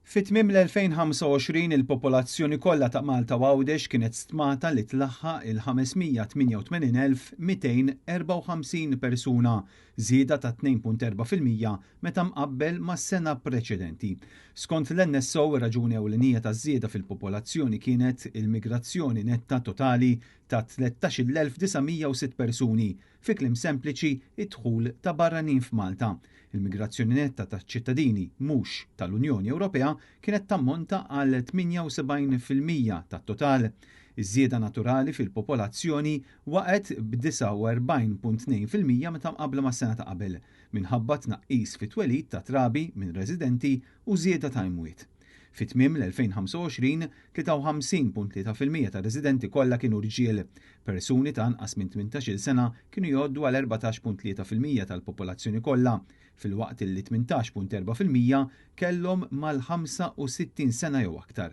Fit-tmiem l-2025 il-popolazzjoni kollha ta' Malta u Għawdex kienet stmata li tlaħħaq il-588,254 persuna, żieda ta' 2.4% meta mqabbel mas-sena preċedenti. Skont l-NSO ir-raġuni ewlenija taż-żieda fil-popolazzjoni kienet il-migrazzjoni netta totali ta' 13,906 persuni, fi kliem sempliċi id-dħul ta' barranin f'Malta. Il-migrazzjoni netta ta' ċittadini mhux tal-Unjoni Ewropea kienet tammonta għal 78% tat-total. Iż-żieda naturali fil-popolazzjoni waqgħet b'49.2% meta mqabbla mas-sena ta' qabel minħabba tnaqqis fit-twelid ta' trabi minn residenti u żieda ta' imwiet. Fit-tmiem l-2025, 53.3% ta' residenti kollha kienu rġiel. Persuni ta' anqas minn 18-il sena kienu jgħoddu għal 14.3% tal-popolazzjoni kollha, filwaqt li 18.4% kellhom mal-65 sena jew aktar.